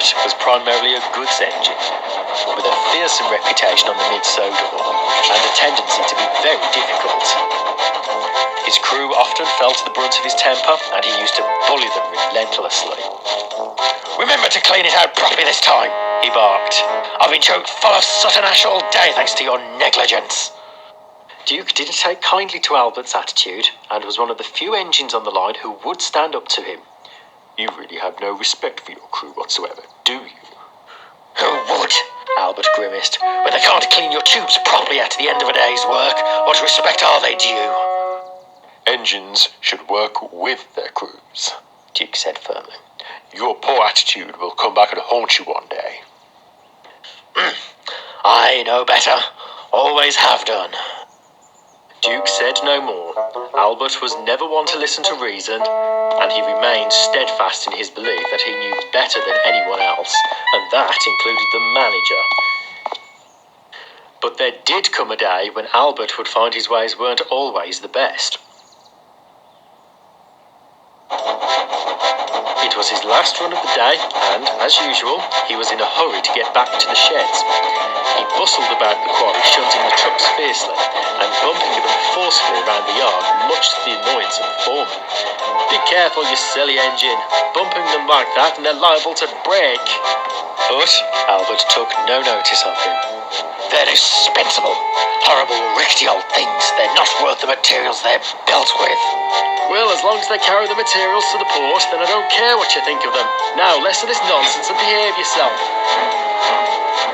Albert was primarily a goods engine, with a fearsome reputation on the mid-soda and a tendency to be very difficult. His crew often fell to the brunt of his temper, and he used to bully them relentlessly. "Remember to clean it out properly this time," he barked. "I've been choked full of soot and ash all day thanks to your negligence." Duke didn't take kindly to Albert's attitude, and was one of the few engines on the line who would stand up to him. "You really have no respect for your crew whatsoever, do you?" "Who would?" Albert grimaced. "When they can't clean your tubes properly at the end of a day's work, what respect are they due?" "Engines should work with their crews," Duke said firmly. "Your poor attitude will come back and haunt you one day." "I know better. Always have done." Duke said no more. Albert was never one to listen to reason, and he remained steadfast in his belief that he knew better than anyone else, and that included the manager. But there did come a day when Albert would find his ways weren't always the best. It was his last run of the day, and, as usual, he was in a hurry to get back to the sheds. He bustled about the quarry, shunting the trucks fiercely, and bumping them forcefully around the yard, much to the annoyance of the foreman. "Be careful, you silly engine. Bumping them like that, and they're liable to break." But Albert took no notice of him. "They're dispensable. Horrible, rickety old things. They're not worth the materials they're built with." "Well, as long as they carry the materials to the port, then I don't care what you think of them. Now, less of this nonsense and behave yourself."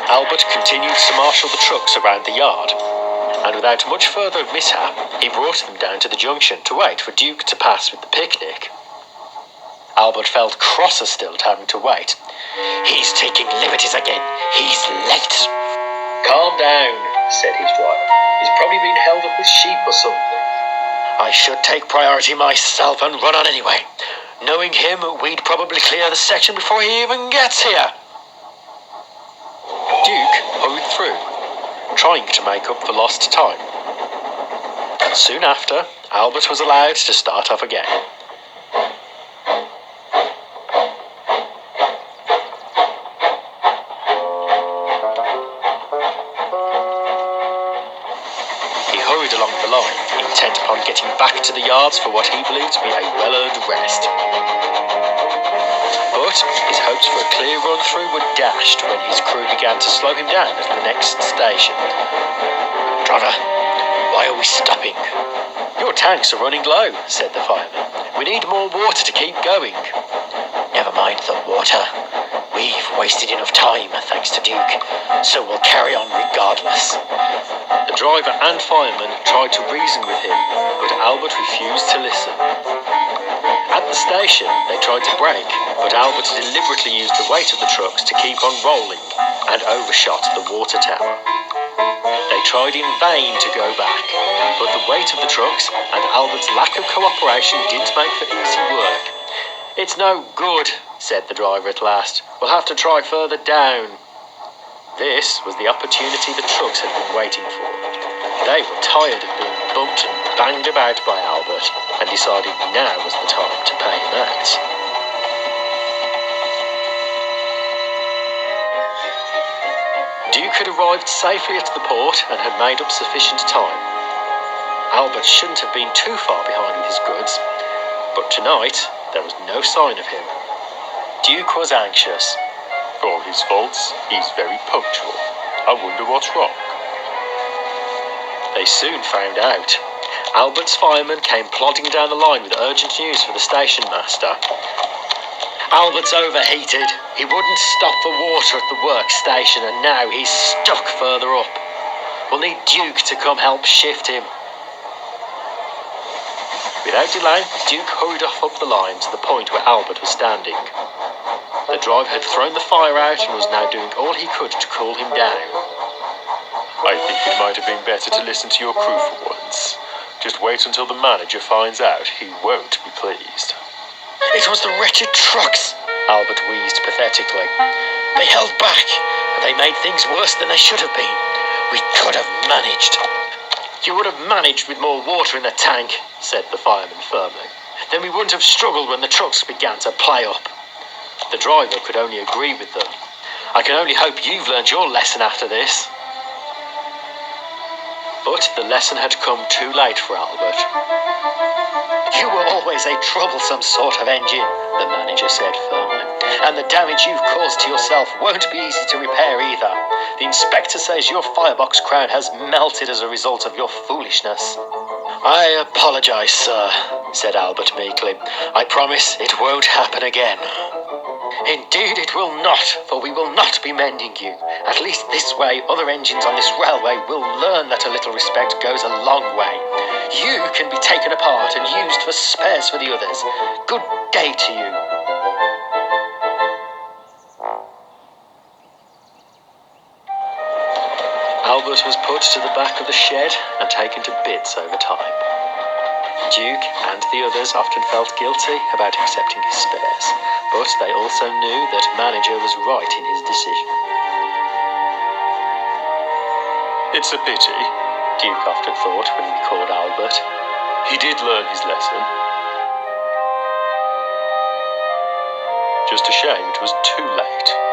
Albert continued to marshal the trucks around the yard, and without much further mishap, he brought them down to the junction to wait for Duke to pass with the picnic. Albert felt crosser still at having to wait. "He's taking liberties again. He's late." "Calm down," said his driver. "He's probably been held up with sheep or something." "I should take priority myself and run on anyway. Knowing him, we'd probably clear the section before he even gets here." Duke hurried through, trying to make up for lost time. And soon after, Albert was allowed to start off again. He hurried along the line, intent upon getting back to the yards for what he believed to be a well-earned rest. But his hopes for a clear run-through were dashed when his crew began to slow him down at the next station. "Driver, why are we stopping?" "Your tanks are running low," said the fireman. "We need more water to keep going." "Never mind the water. We've wasted enough time, thanks to Duke, so we'll carry on regardless." The driver and fireman tried to reason with him, but Albert refused to listen. At the station, they tried to brake, but Albert deliberately used the weight of the trucks to keep on rolling and overshot the water tower. They tried in vain to go back, but the weight of the trucks and Albert's lack of cooperation didn't make for easy work. "It's no good," said the driver at last. "We'll have to try further down." This was the opportunity the trucks had been waiting for. They were tired of being bumped and banged about by Albert, and decided now was the time to pay him out. Duke had arrived safely at the port and had made up sufficient time. Albert shouldn't have been too far behind with his goods, but tonight there was no sign of him. Duke was anxious. For all his faults, he's very punctual. I wonder what's wrong. They soon found out. Albert's fireman came plodding down the line with urgent news for the station master. "Albert's overheated. He wouldn't stop for water at the workstation, and now he's stuck further up. We'll need Duke to come help shift him." Without delay, Duke hurried off up the line to the point where Albert was standing. The driver had thrown the fire out and was now doing all he could to cool him down. "I think it might have been better to listen to your crew for once. Just wait until the manager finds out. He won't be pleased." "It was the wretched trucks," Albert wheezed pathetically. "They held back, and they made things worse than they should have been. We could have managed." "You would have managed with more water in the tank," said the fireman firmly. "Then we wouldn't have struggled when the trucks began to play up." The driver could only agree with them. I can only hope you've learned your lesson after this. But the lesson had come too late for Albert. You were always a troublesome sort of engine, the manager said firmly, and the damage you've caused to yourself won't be easy to repair either. The inspector says your firebox crown has melted as a result of your foolishness. I apologise, sir, said Albert meekly. I promise it won't happen again. Indeed it will not, for we will not be mending you. At least this way other engines on this railway will learn that a little respect goes a long way. You can be taken apart and used for spares for the others. Good day to you. Albert was put to the back of the shed and taken to bits over time. Duke and the others often felt guilty about accepting his spares, but they also knew that Manager was right in his decision. It's a pity, Duke often thought when he recalled Albert. He did learn his lesson. Just a shame it was too late.